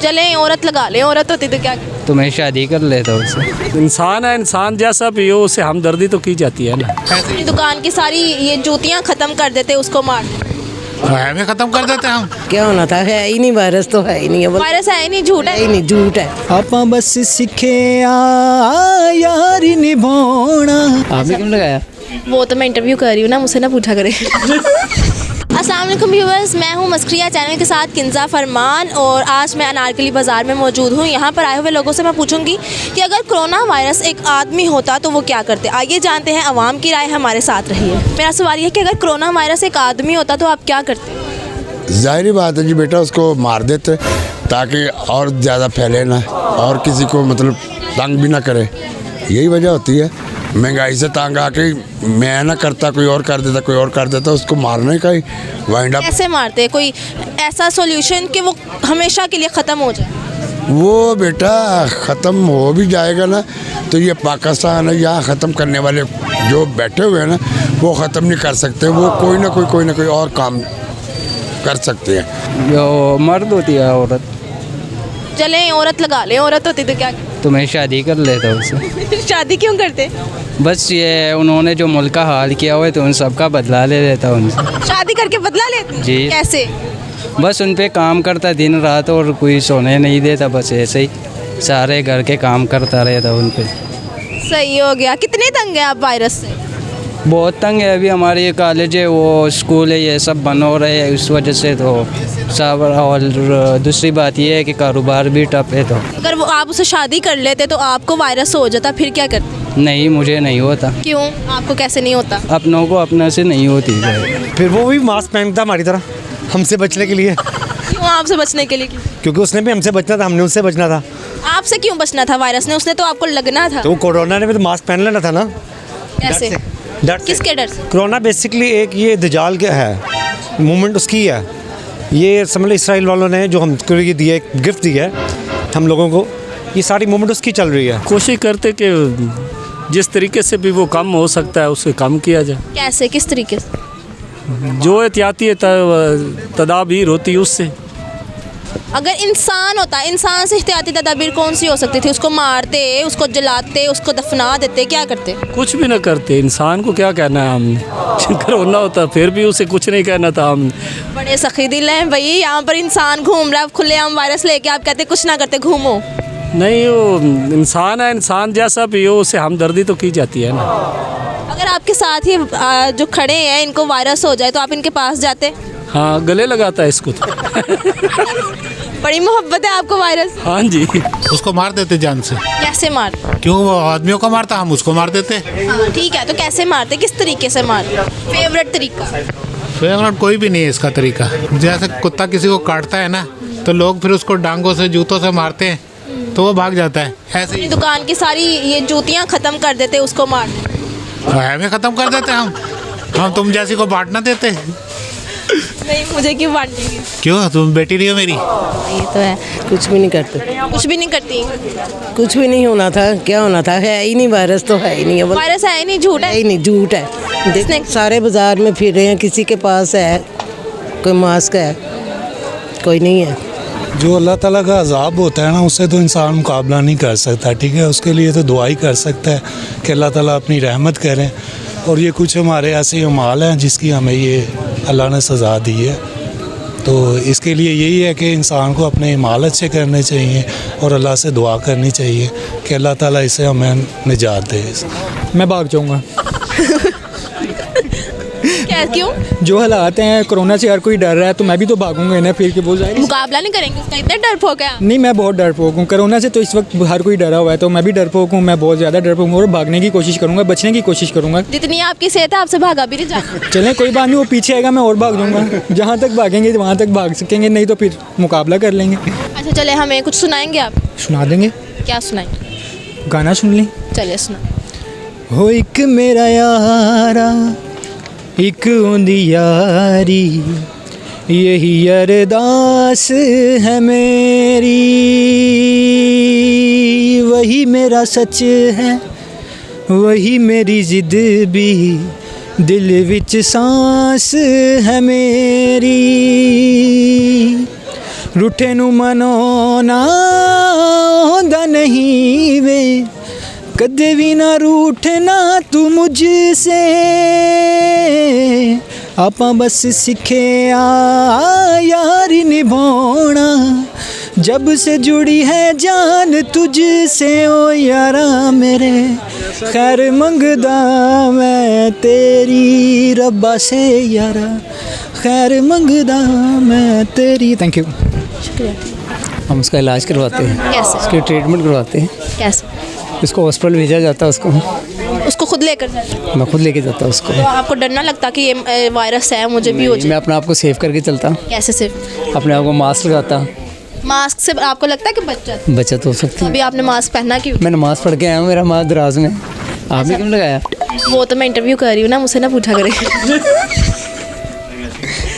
चलें औरत लगा लें, औरत होती तो क्या? तो मैं शादी कर लेता उससे। इंसान है, इंसान जैसा भी हो उसे हमदर्दी तो की जाती है ना। अपनी दुकान की सारी ये जूतियाँ ख़त्म कर देते, उसको मार हमें ख़त्म कर देते हम। क्या होना था, है ही नहीं, वायरस तो है ही नहीं है, वायरस है ही नहीं, झूठ है है। ही नहीं, झूठ है। आपा बस सीखे यारी निभाना। आपने क्यों लगाया? वो तो मैं इंटरव्यू कर रही हूँ ना, मुझसे ना पूछा करे। अस्सलाम वालेकुम व्यूअर्स, मैं हूँ मस्करिया चैनल के साथ किंजा फरमान और आज मैं अनारकली बाज़ार में मौजूद हूँ। यहाँ पर आए हुए लोगों से मैं पूछूंगी कि अगर कोरोना वायरस एक आदमी होता तो वो क्या करते। आइए जानते हैं अवाम की राय, हमारे साथ रहिए। मेरा सवाल ये है कि अगर कोरोना वायरस एक आदमी होता तो आप क्या करते? जाहिर बात है जी बेटा, उसको मार देते ताकि और ज़्यादा फैले ना और किसी को मतलब तंग भी ना करे। यही वजह होती है, महंगाई से तंग आके मैं ना करता, कोई और कर देता, कोई और कर देता, उसको मारने का ही वाइंड अप। कैसे मारते? कोई ऐसा सॉल्यूशन कि वो हमेशा के लिए ख़त्म हो जाए? वो बेटा ख़त्म हो भी जाएगा ना तो ये पाकिस्तान है, यहाँ ख़त्म करने वाले जो बैठे हुए हैं ना वो ख़त्म नहीं कर सकते। वो कोई ना कोई और काम कर सकते हैं। जो मर्द होती है औरत, चलें औरत लगा लें, औरत होती तो क्या? तो मैं शादी कर लेता उससे। शादी क्यों करते? बस ये उन्होंने जो मुल्क का हाल किया हुआ है तो उन सब का बदला ले लेता उनसे। शादी करके बदला लेते? जी। कैसे? बस उन पे काम करता दिन रात और कोई सोने नहीं देता, बस ऐसे ही सारे घर के काम करता रहता उन पे। सही हो गया। कितने तंग हैं आप वायरस से? बहुत तंग है। अभी हमारे ये कॉलेज है, वो स्कूल है, ये सब बंद हो रहे हैं इस वजह से तो सब। और दूसरी बात ये है कि कारोबार भी टफ है। तो अगर वो आप उसे शादी कर लेते तो आपको वायरस हो जाता, फिर क्या करते? नहीं, मुझे नहीं होता। क्यों? आपको कैसे नहीं होता? अपनों को अपने से नहीं होती है। फिर वो भी मास्क पहनता हमारी तरह हमसे बचने के लिए। क्यों आपसे बचने के लिए? क्योंकि उसने भी हमसे बचना था, हमने उससे बचना था। आपसे क्यों बचना था? वायरस ने, उसने तो आपको लगना था। तो कोरोना ने भी तो मास्क पहन लेना था ना। कैसे? डर से। किसके डर से? कोरोना बेसिकली एक ये दजाल के है, मूवमेंट उसकी है। ये समझ लो इसराइल वालों ने जो हमको ये दिया, एक गिफ्ट दिया है हम लोगों को, ये सारी मूवमेंट उसकी चल रही है। कोशिश करते कि जिस तरीके से भी वो कम हो सकता है उसे कम किया जाए। कैसे? किस तरीके से? जो एहतियाती तदाबीर होती है उससे। अगर इंसान होता, इंसान से एहतियाती तदाबीर कौन सी हो सकती थी? उसको मारते, उसको जलाते, उसको दफना देते, क्या करते? कुछ भी ना करते। इंसान को क्या कहना है हमने? कोरोना होता फिर भी उसे कुछ नहीं कहना था हमने। बड़े सखी दिल हैं भाई। यहाँ पर इंसान घूम रहा है खुलेआम वायरस लेके, आप कहते कुछ ना करते, घूमो। नहीं, वो इंसान है, इंसान जैसा भी हो उसे हमदर्दी तो की जाती है ना। अगर आपके साथ ही जो खड़े हैं इनको वायरस हो जाए तो आप इनके पास जाते? हाँ, गले लगाता है इसको तो। बड़ी मोहब्बत है आपको वायरस? हाँ जी। उसको मार देते जान से। कैसे मार? क्यों? वो आदमियों को मारता, हम उसको मार देते। हाँ ठीक है, तो कैसे मारते? किस तरीके से मारते? फेवरेट तरीका? फेवरेट कोई भी नहीं है इसका तरीका। जैसे कुत्ता किसी को काटता है ना तो लोग फिर उसको डांगों से, जूतों से मारते हैं तो वो भाग जाता है। ऐसे ही दुकान की सारी ये जूतियाँ ख़त्म कर देते, उसको मार। हमें ख़त्म कर देते हम तुम जैसी को बांटना देते। नहीं, मुझे क्यों बांटेंगे? क्यों? तुम बेटी नहीं हो मेरी? ये तो है। कुछ भी नहीं करते, कुछ भी नहीं करती? कुछ भी नहीं होना था। क्या होना था, है ही नहीं, वायरस तो है ही नहीं है, वायरस है ही नहीं, झूठ है है। ही नहीं, झूठ है। देखने सारे बाजार में फिर रहे हैं, किसी के पास है कोई मास्क है, कोई नहीं है। जो अल्लाह ताला का अज़ाब होता है ना उससे तो इंसान मुकाबला नहीं कर सकता, ठीक है। उसके लिए तो दुआ ही कर सकता है कि अल्लाह ताला अपनी रहमत करें। और ये कुछ हमारे ऐसे अमाल हैं जिसकी हमें ये अल्लाह ने सज़ा दी है। तो इसके लिए यही है कि इंसान को अपने अमाल अच्छे करने चाहिए और अल्लाह से दुआ करनी चाहिए कि अल्लाह ताला इसे हमें निजात दे। मैं भाग जाऊँगा। क्या? क्यों? जो हालात हैं, कोरोना से हर कोई डर रहा है तो मैं भी तो भागूंगा इन्हें, फिर के बोल मुकाबला नहीं करेंगे उसका? इतना डरपोक है? नहीं, मैं बहुत डरपोक हूँ। कोरोना से तो इस वक्त हर कोई डरा हुआ है, तो मैं भी डरपोक हूँ। मैं बहुत ज़्यादा डरपोक हूँ और भागने की कोशिश करूँगा, बचने की कोशिश करूँगा। जितनी आपकी सेहत है आपसे भागा भी नहीं जाता। चलें, कोई बात नहीं, वो पीछे आएगा, मैं और भाग जाऊँगा। जहाँ तक भागेंगे वहाँ तक भाग सकेंगे, नहीं तो फिर मुकाबला कर लेंगे। अच्छा चले, हमें कुछ सुनाएंगे आप? सुना देंगे। क्या सुनाएंगे? गाना सुन लें। चलिए सुना। हो एक मेरा यारा, एक उंदी यारी, यही अरदास है मेरी, वही मेरा सच है, वही मेरी जिद भी, दिल विच सांस है मेरी। रूठे नू मनाना होंदा नहीं वे कदे भी ना रूठना तू मुझसे आपां बस सीखे यारी निभाना जब से जुड़ी है जान तुझसे ओ यारा मेरे खैर मंगदा मैं तेरी रब्बा से यारा खैर मंगदा मैं तेरी। Thank you. हम उसका इलाज करवाते हैं, कैसे? उसकी ट्रीटमेंट करवाते हैं। कैसे? उसको हॉस्पिटल भेजा जाता है, उसको खुद लेकर जाते हैं? मैं खुद लेके जाता हूँ उसको। तो आपको डर ना लगता कि ये वायरस है मुझे भी हो जाए? मैं अपने आप को सेव करके चलता हूँ। कैसे सिर्फ? अपने आप को मास्क लगाता। मास्क से आपको लगता है कि बचत हो सकती है। अभी आपने मास्क पहना क्यों? मैं नमाज़ पढ़ के आया हूँ, मेरा माँ दराज में। आपने क्यों लगाया? वो तो मैं इंटरव्यू कर रही हूँ ना, मुझसे ना पूछा करे।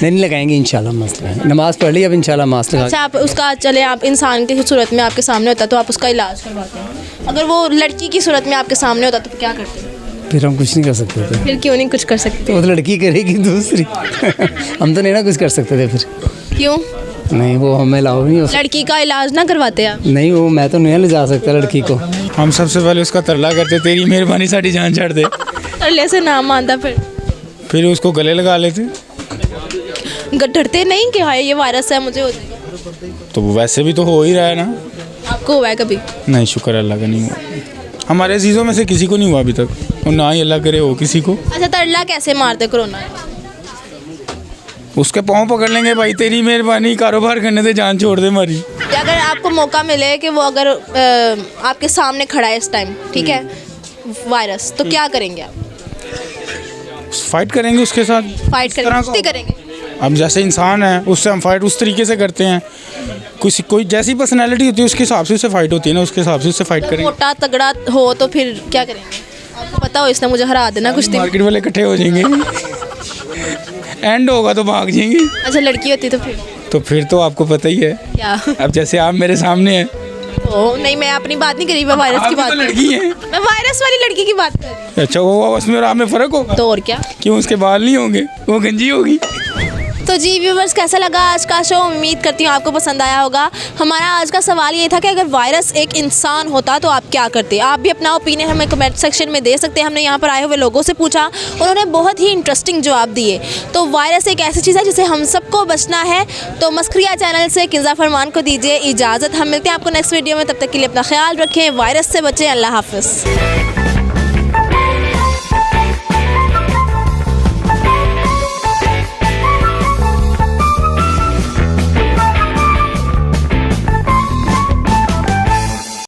नहीं लगाएंगे इंशाल्लाह, मसला है। नमाज़ पढ़ ली, अब इंशाल्लाह मास्क लगा। अच्छा, आप उसका चले आप इंसान की सूरत में आपके सामने होता तो आप उसका इलाज करवाते हैं, अगर वो लड़की की सूरत में आपके सामने होता तो क्या करते? फिर हम कुछ नहीं कर सकते थे। फिर क्यों नहीं कुछ कर सकते? तो लड़की करेगी दूसरी। हम तो नहीं ना कुछ कर सकते थे फिर। क्यों? नहीं, वो हमें अलाउ नहीं हो सकता। लड़की का इलाज ना करवाते आप? नहीं, वो मैं तो नहीं ले जा सकता लड़की को। हम सबसे पहले उसका तरला करते तेरी मेहरबानी साड़ी जान छाड़ दे, तरले से नाम मानता फिर उसको गले लगा लेते। डरते नहीं कि हाय ये वायरस है मुझे हो जाएगा? तो वैसे भी तो हो ही रहा है ना। आपको हुआ है कभी? नहीं, शुक्र अल्लाह का नहीं हुआ। हमारे अजीज़ों में से किसी को नहीं हुआ अभी तक, और ना ही अल्लाह करे हो किसी को। अच्छा, तरला कैसे मारते कोरोना? उसके पाँव पकड़ लेंगे, भाई तेरी मेहरबानी कारोबार करने से जान छोड़ दे हमारी। अगर आपको मौका मिले कि वो अगर आपके सामने खड़ा है इस टाइम, ठीक है, वायरस, तो क्या करेंगे आप? फाइट करेंगे उसके साथ। फाइट करेंगे? अब जैसे इंसान है उससे हम फाइट उस तरीके से करते हैं। कोई जैसी पर्सनैलिटी होती है उसके हिसाब से उससे फाइट होती है ना, उसके हिसाब से उससे फाइट करेंगे। मोटा तगड़ा हो तो फिर क्या करेंगे? आपको पता हो इसने मुझे हरा देना कुछ दिन। मार्केट वाले इकट्ठे हो जाएंगे। एंड होगा तो भाग जाएंगे। अच्छा, लड़की होती तो फिर तो आपको पता ही है क्या? अब जैसे आप मेरे सामने हैं। ओ नहीं, मैं अपनी बात नहीं करी, मैं वायरस की बात तो लड़की है। मैं वायरस वाली लड़की की बात कर रही हूँ। अच्छा, वो उसमें और आप में फ़र्क होगा तो और क्या? क्यों? उसके बाल नहीं होंगे, वो गंजी होगी। तो जी व्यूवर्स, कैसा लगा आज का शो? उम्मीद करती हूँ आपको पसंद आया होगा। हमारा आज का सवाल ये था कि अगर वायरस एक इंसान होता तो आप क्या करते? आप भी अपना ओपिनियन हमें कमेंट सेक्शन में दे सकते हैं। हमने यहाँ पर आए हुए लोगों से पूछा, उन्होंने बहुत ही इंटरेस्टिंग जवाब दिए। तो वायरस एक ऐसी चीज़ है जिसे हम सबको बचना है। तो मस्खरिया चैनल से किंजा फरमान को दीजिए इजाज़त। हम मिलते हैं आपको नेक्स्ट वीडियो में, तब तक के लिए अपना ख्याल रखें, वायरस से बचें। अल्लाह हाफ़िज़।